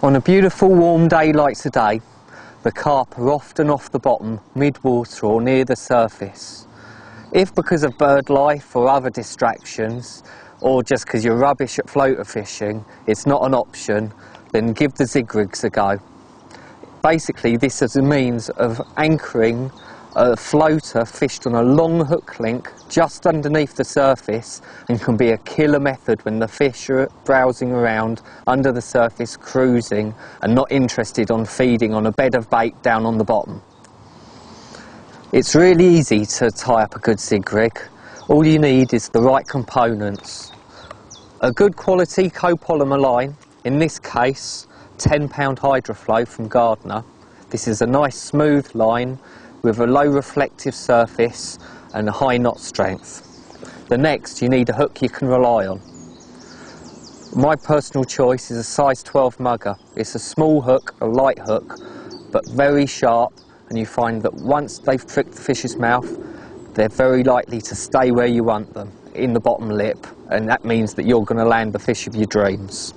On a beautiful warm day like today, the carp are often off the bottom, mid-water or near the surface. If because of bird life or other distractions, or just because you're rubbish at floater fishing, it's not an option, then give the Zig Rigs a go. Basically, this is a means of anchoring a floater fished on a long hook link just underneath the surface, and can be a killer method when the fish are browsing around under the surface, cruising and not interested on feeding on a bed of bait down on the bottom. It's really easy to tie up a good Zig Rig. All you need is the right components. A good quality copolymer line, in this case 10-pound Hydroflow from Gardner. This is a nice smooth line with a low reflective surface and a high knot strength. The next, you need a hook you can rely on. My personal choice is a size 12 mugger. It's a small hook, a light hook, but very sharp, and you find that once they've pricked the fish's mouth, they're very likely to stay where you want them, in the bottom lip, and that means that you're going to land the fish of your dreams.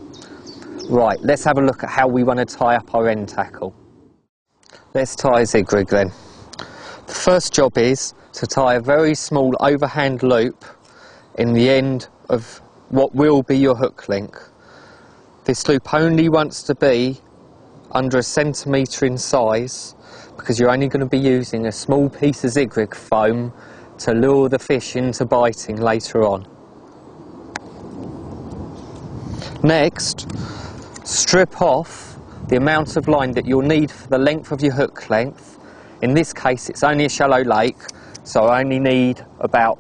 Right, let's have a look at how we want to tie up our end tackle. Let's tie a Zig Rig then. The first job is to tie a very small overhand loop in the end of what will be your hook link. This loop only wants to be under 1 centimetre in size, because you're only going to be using a small piece of Zig Rig foam to lure the fish into biting later on. Next, strip off the amount of line that you'll need for the length of your hook length. In this case, it's only a shallow lake, so I only need about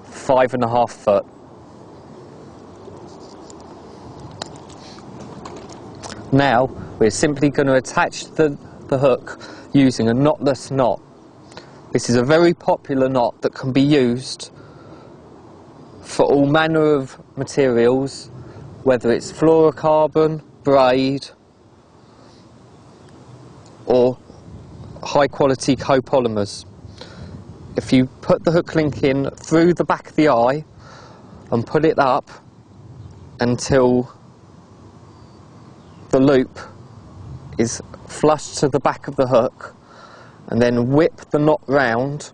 5.5 foot. Now, we're simply going to attach the hook using a knotless knot. This is a very popular knot that can be used for all manner of materials, whether it's fluorocarbon, braid, or high quality copolymers. If you put the hook link in through the back of the eye and put it up until the loop is flush to the back of the hook, and then whip the knot round,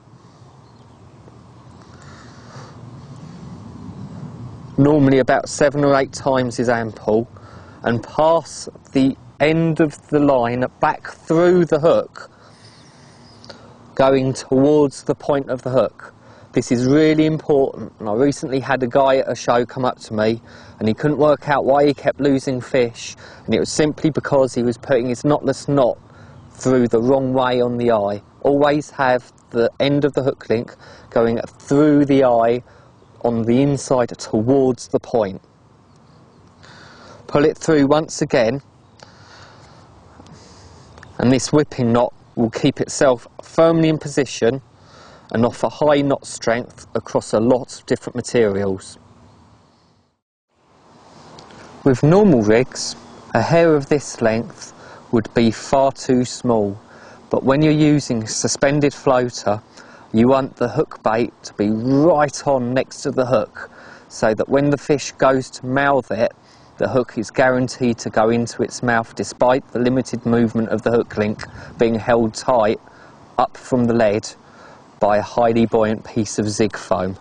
normally about 7 or 8 times is ample, and pass the end of the line back through the hook, going towards the point of the hook. This is really important, and I recently had a guy at a show come up to me and he couldn't work out why he kept losing fish, and it was simply because he was putting his knotless knot through the wrong way on the eye. Always have the end of the hook link going through the eye on the inside towards the point. Pull it through once again, and this whipping knot will keep itself firmly in position and offer high knot strength across a lot of different materials. With normal rigs, a hair of this length would be far too small, but when you're using a suspended floater, you want the hook bait to be right on next to the hook, so that when the fish goes to mouth it, the hook is guaranteed to go into its mouth despite the limited movement of the hook link being held tight up from the lead by a highly buoyant piece of Zig foam.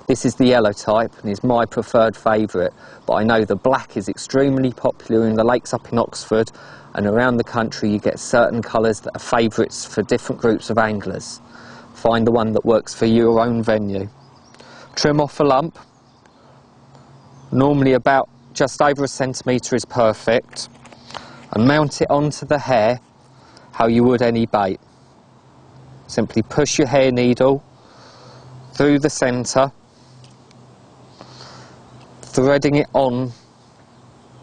This is the yellow type and is my preferred favourite, but I know the black is extremely popular in the lakes up in Oxford, and around the country you get certain colours that are favourites for different groups of anglers. Find the one that works for your own venue. Trim off a lump, normally about just over 1 centimetre is perfect, and mount it onto the hair how you would any bait. Simply push your hair needle through the centre, threading it on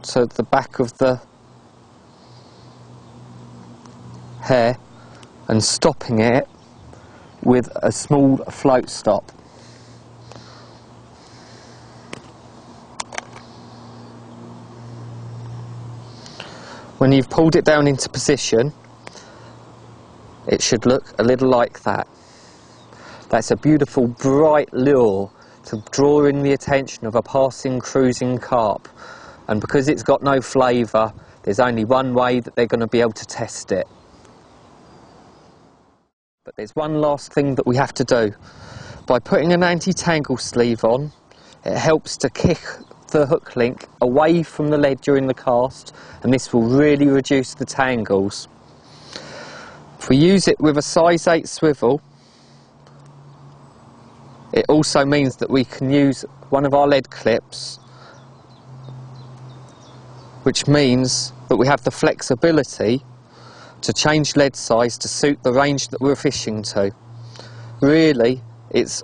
to the back of the hair and stopping it with a small float stop. When you've pulled it down into position, it should look a little like that. That's a beautiful bright lure to draw in the attention of a passing cruising carp, and because it's got no flavour, there's only one way that they're going to be able to test it. But there's one last thing that we have to do. By putting an anti-tangle sleeve on, it helps to kick the hook link away from the lead during the cast, and this will really reduce the tangles. If we use it with a size 8 swivel, it also means that we can use one of our lead clips, which means that we have the flexibility to change lead size to suit the range that we're fishing to. Really, it's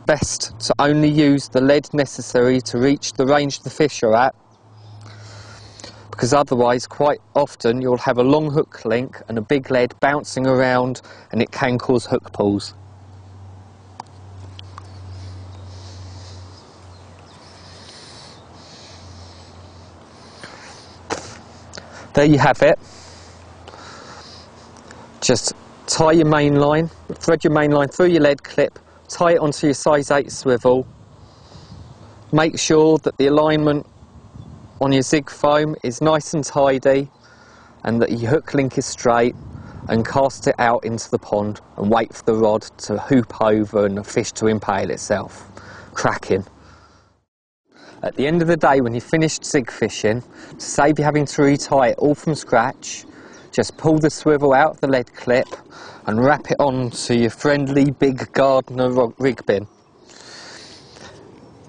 best to only use the lead necessary to reach the range the fish are at, because otherwise quite often you'll have a long hook link and a big lead bouncing around, and it can cause hook pulls. There you have it. Just tie your main line, thread your main line through your lead clip, tie it onto your size 8 swivel. Make sure that the alignment on your zig foam is nice and tidy and that your hook link is straight, and cast it out into the pond and wait for the rod to hoop over and the fish to impale itself. Cracking. At the end of the day, when you've finished zig fishing, to save you having to retie it all from scratch, just pull the swivel out of the lead clip and wrap it onto your friendly big gardener rig bin.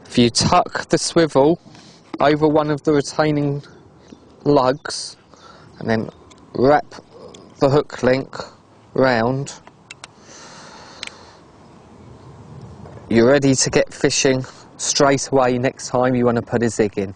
If you tuck the swivel over one of the retaining lugs and then wrap the hook link round, you're ready to get fishing straight away next time you want to put a zig in.